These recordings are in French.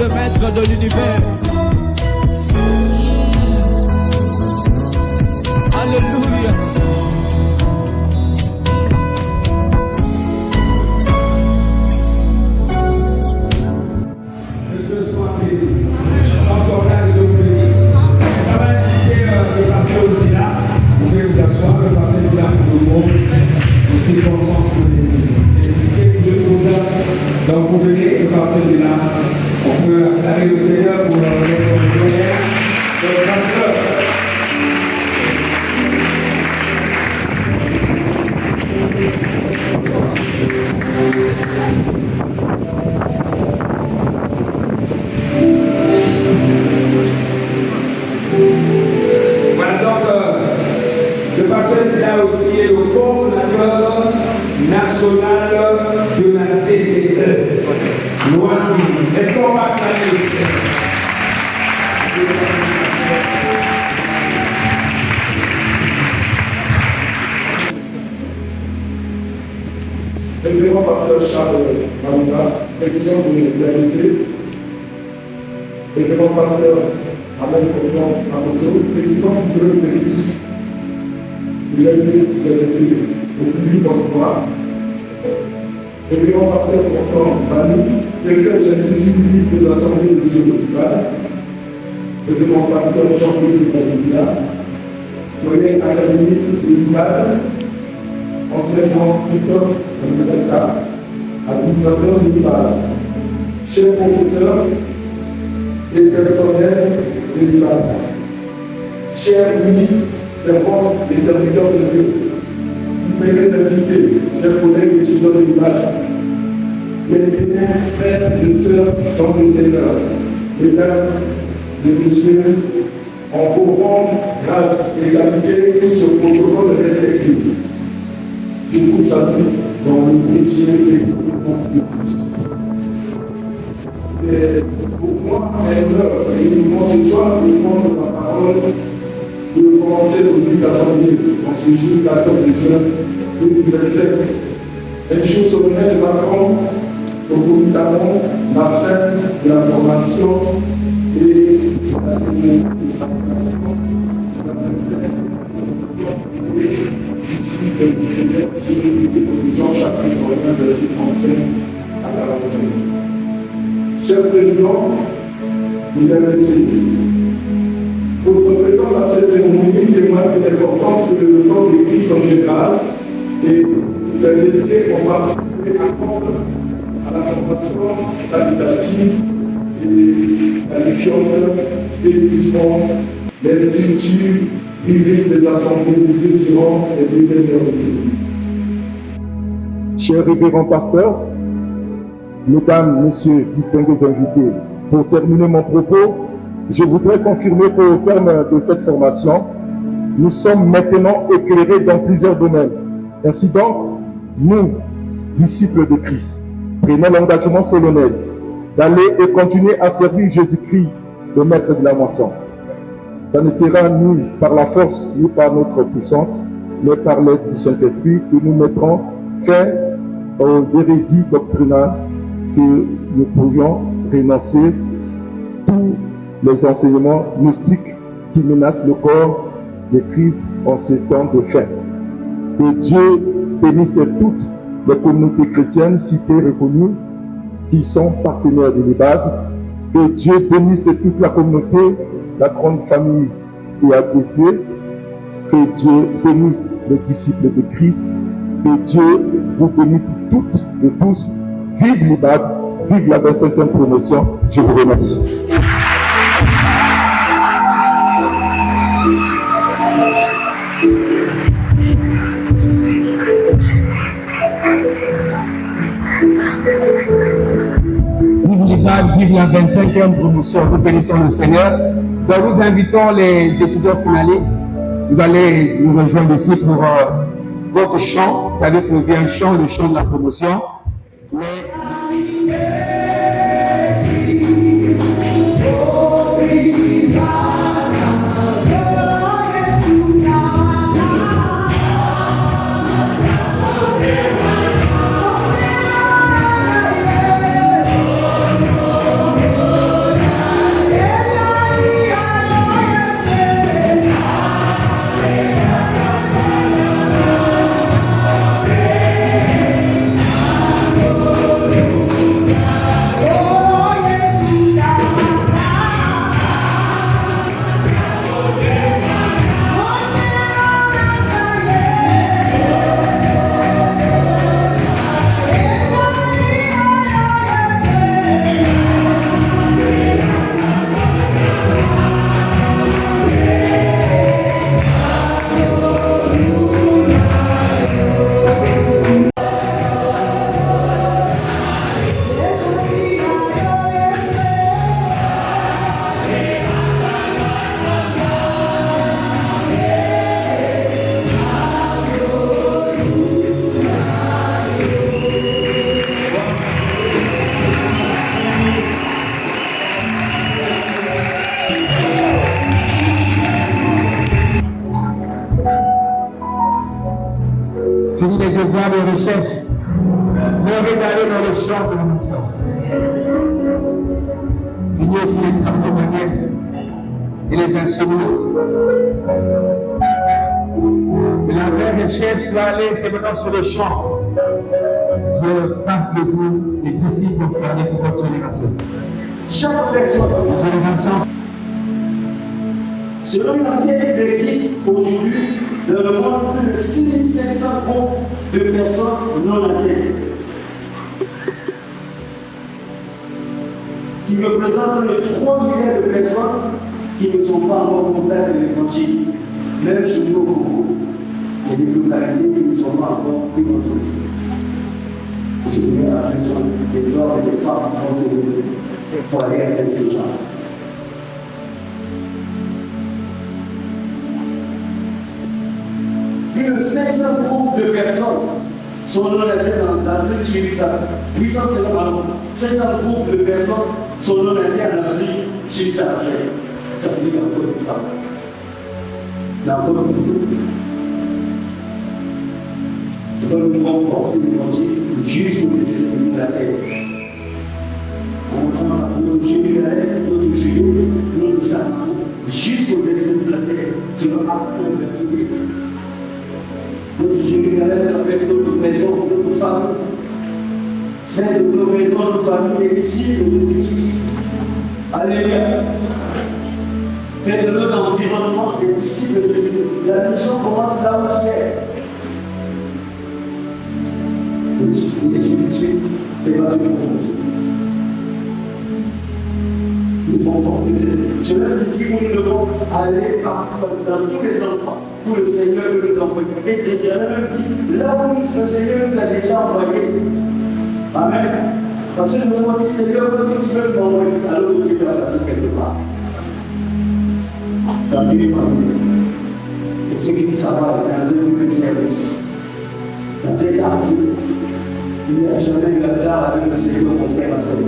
le maître de l'univers. Alléluia. Donc vous venez, le pasteur est là. On peut acclamer le Seigneur pour notre prière. Le pasteur. Voilà donc le pasteur est là aussi est le coordinateur national de la CCE. Loisir. Est-ce qu'on va acclamer le Seigneur? Révérend pasteur Charles Malouda, président de l'ABC. Révérend pasteur Amel Coton Amoso, président du Bureau exécutif de l'ABC au public d'emploi. Révérend pasteur Constant Bani, directeur de l'Institut public de l'Assemblée de Géo-Duval. Révérend pasteur Jean-Claude Bonvilla, doyen académique de l'UMAD, enseignant Christophe Moussa, administrateur de l'UMAD, chers professeurs et personnels de l'UMAD, chers ministres, servants et serviteurs de Dieu, distingués invités, chers collègues étudiants de l'UMAD, mes frères et sœurs dans le Seigneur, mesdames et messieurs, en vos rangs, grâce et qualité sur le protocole respectif. Je vous salue dans le précieux et le de Christ. C'est pour moi un honneur et une immense joie de prendre la parole devant cette petite assemblée en ce jour 14 juin 2027. Un jour solennel marquant concomitamment la fin de la formation et la cérémonie de l'appellation de la 25e et du Seigneur de Jean chapitre 1 verset 35 à 45. Cher Président de l'ABC, votre présence à cette cérémonie témoigne de l'importance que le corps de Christ en général et de l'ABC en particulier accorde à la formation qualitative et qualifiante et dispense les structures privées des assemblées de Dieu durant ces 2 dernières décennies. Chers révérends pasteurs, mesdames, messieurs, distingués invités, pour terminer mon propos, je voudrais confirmer qu'au terme de cette formation, nous sommes maintenant éclairés dans plusieurs domaines. Ainsi donc, nous, disciples de Christ, prenons l'engagement solennel d'aller et continuer à servir Jésus-Christ, le maître de la moisson. Ça ne sera ni par la force ni par notre puissance, mais par l'aide du Saint-Esprit que nous mettrons fin aux hérésies doctrinales, que nous pourrions renoncer tous les enseignements gnostiques qui menacent le corps de Christ en ces temps de fin. Que Dieu bénisse toutes les communautés chrétiennes citées reconnues qui sont partenaires de l'IBAD. Que Dieu bénisse toute la communauté, la grande famille et ABC. Que Dieu bénisse les disciples de Christ. Que Dieu vous bénisse toutes et tous. Vive l'IBAD, vive la 25e promotion. Je vous remercie. Vive l'IBAD, vive la 25e promotion. Nous bénissons le Seigneur. Donc nous invitons les étudiants finalistes. Vous allez nous rejoindre ici pour votre chant. Vous savez qu'on vient un chant, le chant de la promotion. les devoirs de recherche. Mais regardez dans le champ que nous sommes. Il y a aussi les travaux manuels et les instruments. Et la vraie recherche va aller, c'est maintenant sur le champ. Je fasse de vous les disciples pour faire pour votre génération. Chaque personne, selon l'enquête, il existe aujourd'hui dans le monde plus de 6500 groupes de personnes non athées, qui représentent plus de 3 milliards de personnes qui ne sont pas encore en contact de l'évangile, même chez nous au Congo. Il y a des localités qui ne sont pas encore évangélisées. Aujourd'hui, on a besoin des hommes et des femmes pour aller avec ces gens. Plus de 500 groupes de personnes sont dans l'Afrique subsaharienne. 500 groupes de personnes sont dans l'Afrique subsaharienne. Ça veut dire encore une femme. Encore une femme. C'est pas le moment de porter l'évangile jusqu'aux extrémités de la terre. On s'en va notre Jérusalem, notre Judée, notre Samarie, jusqu'aux extrémités de la terre. C'est un acte de l'université. Notre Jérusalem, ça peut être notre maison, notre famille. Faites de nos maisons, nos familles, les disciples de Jésus-Christ. Alléluia. Faites de notre environnement les disciples de Jésus-Christ. La mission commence là où tu es. Les spirituels, les vases de monde. Nous devons porter cela signifie que nous devons aller dans tous les endroits où le Seigneur nous envoie. Et Jésus même dit, là où le Seigneur nous a déjà envoyé. Amen. Parce que nous avons dit, Seigneur, parce que tu veux m'envoyer, alors que tu dois passer quelque part. Dans les familles, pour ceux qui travaillent dans un nouveau service, dans un quartier, il n'y a jamais eu hasard avec le Seigneur, mon frère, ma soeur.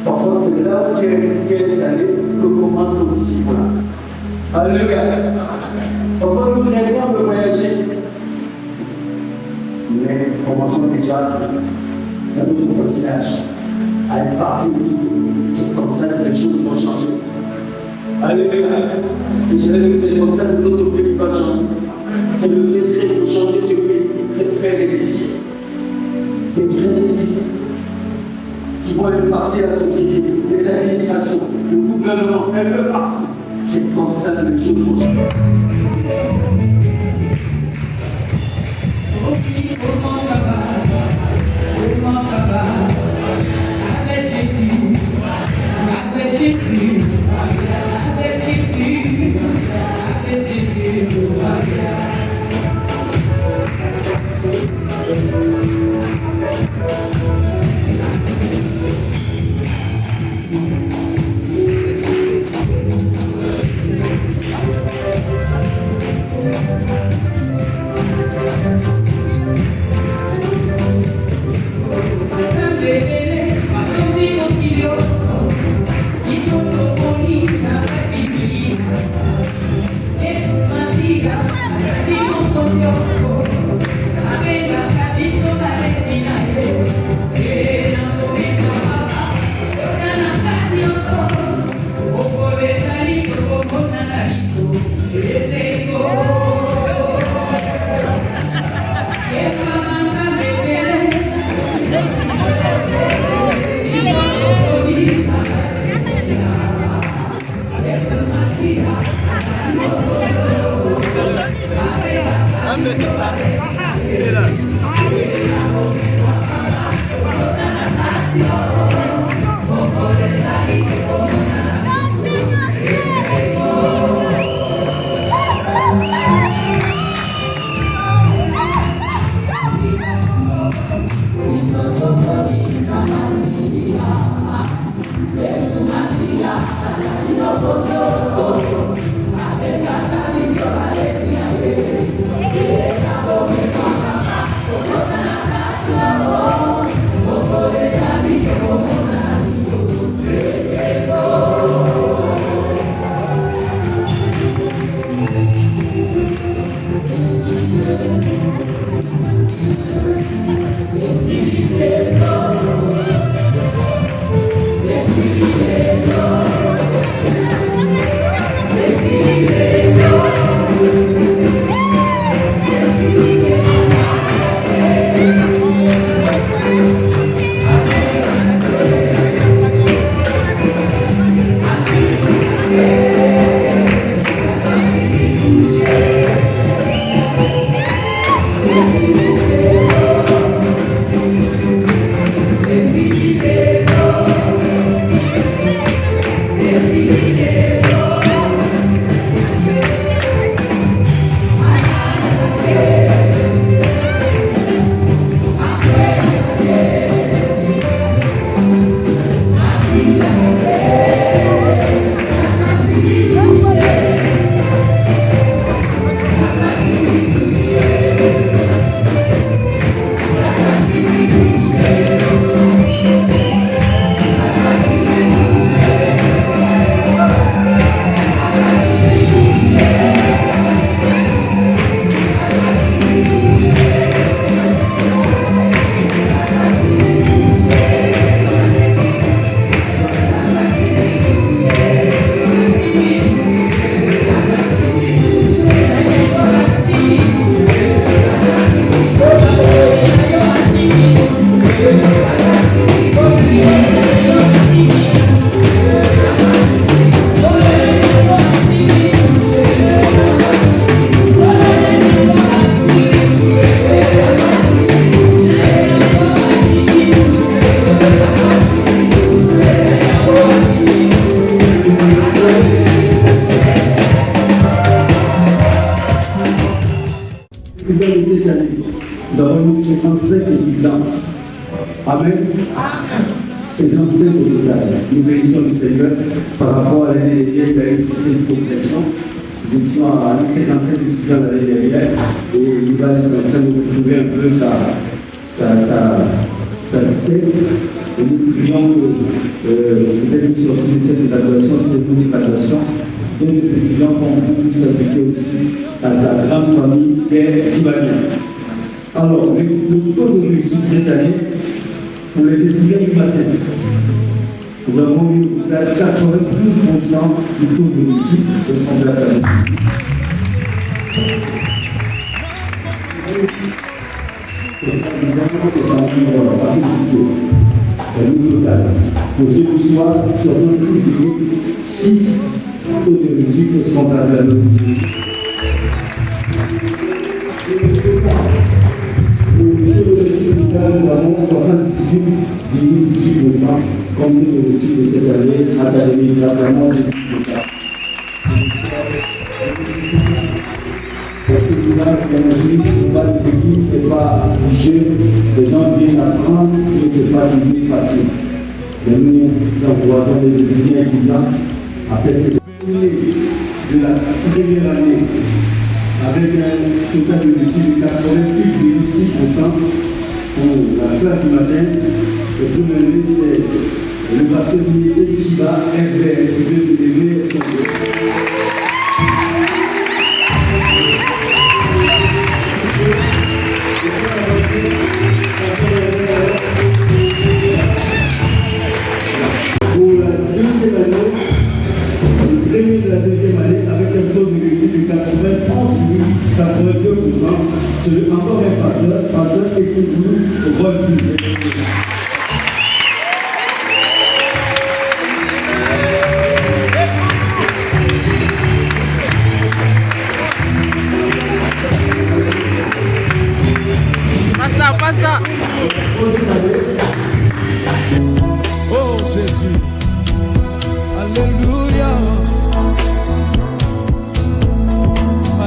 Parfois, c'est là où tu es installé que commence ton disciple. Alléluia. Parfois, nous rêvons de voyager. Mais commençons déjà dans notre voisinage à être parti. C'est comme ça que les choses vont changer. Alléluia. Et je vais dire que c'est comme ça que notre pays va changer. C'est le secret pour changer ce pays. C'est faire des disciples. Des vrais disciples qui vont impacter la société, les administrations, le gouvernement, un peu partout. C'est comme ça que les choses vont changer. Comment ça va? Comment ça va? Avec Jésus, avec Jésus, avec Jésus, avec Jésus, 55 équipes-là. Amen. 55 équipes-là. Nous bénissons le Seigneur par rapport à l'année dernière, il y a eu certaines progressions. Nous étions à une cinquantaine d'étudiants l'année dernière et il va être en train de retrouver un peu sa vitesse. Et nous prions que peut-être une sortie de cette évaluation, de cette évaluation, et nous prions qu'on puisse s'appliquer aussi à la grande famille Père Sibania. Alors, nous pose une réussite cette année pour les étudiants du matin. Nous avons eu 92% du taux de réussite de ce qu'on a fait. Pour ceux qui soient sur 6 taux de réussite de ce qu'on a fait. Nous avons 78,18% compte tenu de l'étude de cette année académique. Vraiment, c'est pas difficile, c'est pas obligé, les gens viennent apprendre et c'est pas facile. Mais nous encourageons les étudiants étudiants après cette année de la première année avec un total de réussite de 88,6% pour la classe du matin. Le premier année, c'est le pasteur d'unité Chiba RBS qui veut célébrer son pour la deuxième année, le premier de la deuxième année, avec un taux de réussite de 82%, c'est encore un pasteur et qui vous voit plus. Basta. Oh Jésus, Alléluia,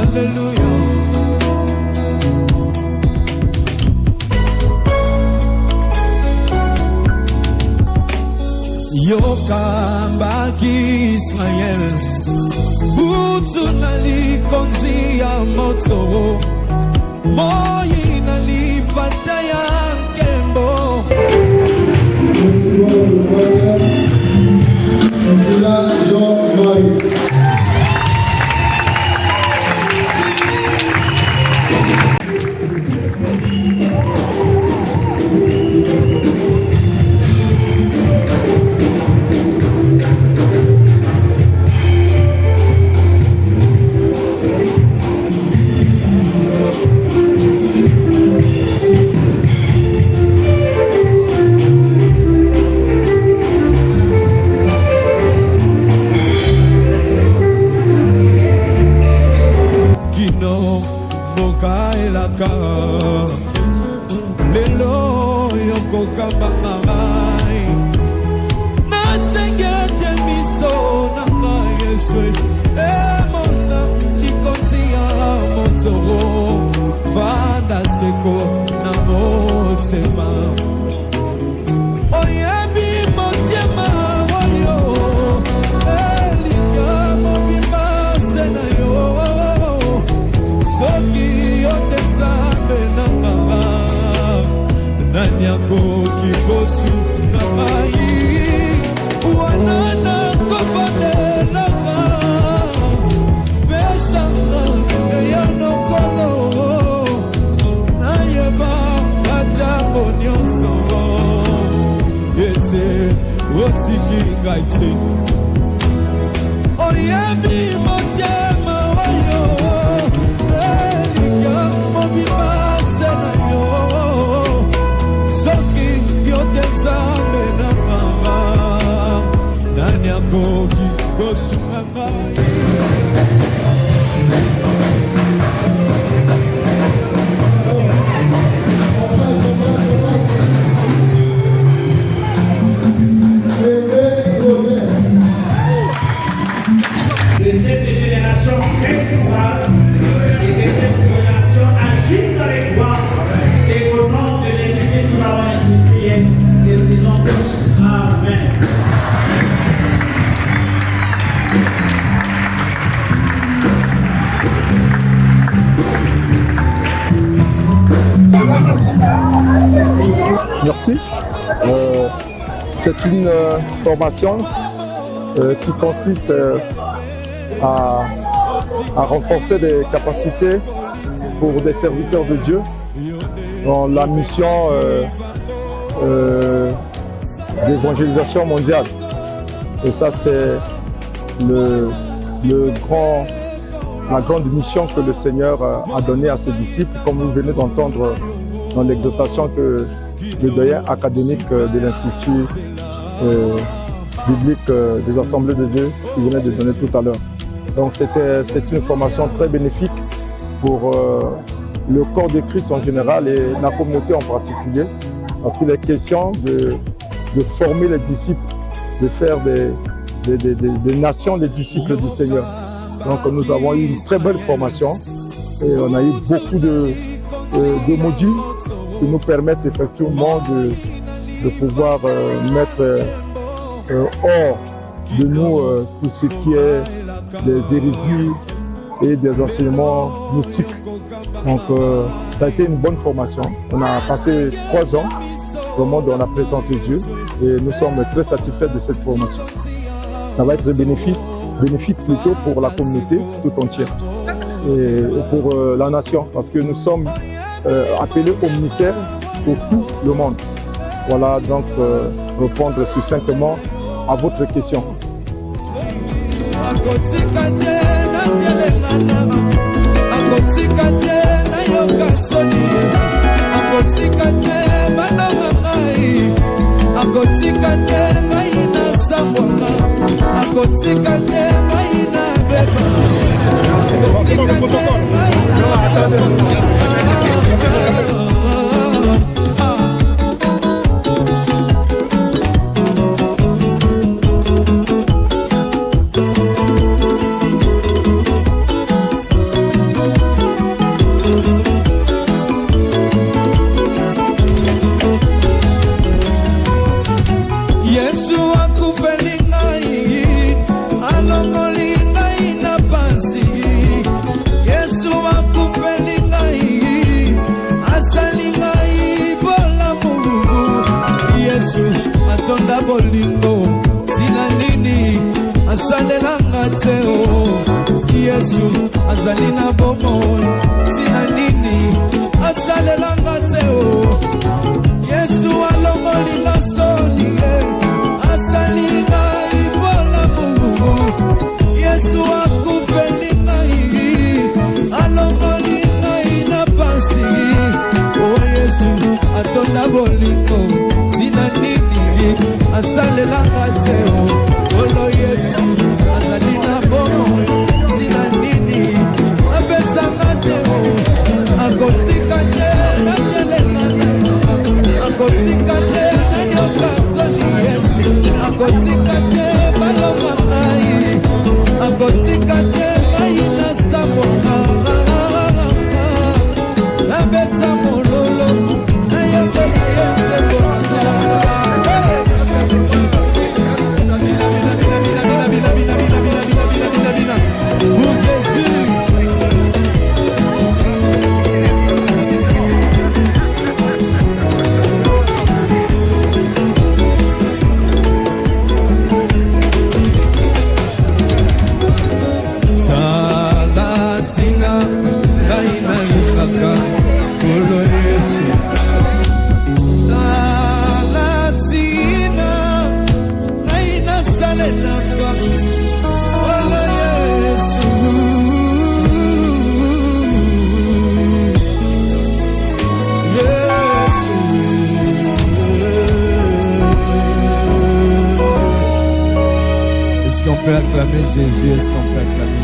Alléluia. Yokambaki Israël, Butsunali konzia moto, Moyi nali pataya kembo. Lelo yokoka bangai nasengete miso nanga Yesu emona likonzi ya motoro vanda seko na motema oyebi motema oyo elinga mobimba sena yo soki yotetsambe nanga nani akoki kosuka ngai wana nakobanelanga pesanga eya nokolo nayeba atango nyonso ete otiki ngai te oyebi motema oyo elinga mobimba sena yo soki yotezambe na mama nani akoki kosunga ngai de cette Merci. C'est une formation qui consiste à renforcer des capacités pour des serviteurs de Dieu dans la mission d'évangélisation mondiale. Et ça, c'est la grande mission que le Seigneur a donnée à ses disciples, comme vous venez d'entendre dans l'exhortation que le doyen académique de l'Institut biblique des Assemblées de Dieu qui venait de donner tout à l'heure. Donc c'est une formation très bénéfique pour le corps de Christ en général et la communauté en particulier, parce qu'il est question de former les disciples, de faire des nations des disciples du Seigneur. Donc nous avons eu une très belle formation et on a eu beaucoup de modules qui nous permettent effectivement de pouvoir mettre hors de nous tout ce qui est des hérésies et des enseignements gnostiques. Donc ça a été une bonne formation. On a passé 3 ans vraiment on a présenté Dieu et nous sommes très satisfaits de cette formation. Ça va être bénéfique plutôt pour la communauté tout entière et pour la nation, parce que nous sommes appelés au ministère pour tout le monde. Voilà donc répondre succinctement à votre question. Yesu azalina bomo sina nini asalelanga teo Yesu alongolinga soli asalinga ibola mungu Yesu akufelinga alongolinga ina pasi oh Yesu atonda bolingo sina nini asalelanga teo olo Yesu azalina bomo Est-ce qu'on peut acclamer Jésus? Est-ce qu'on peut acclamer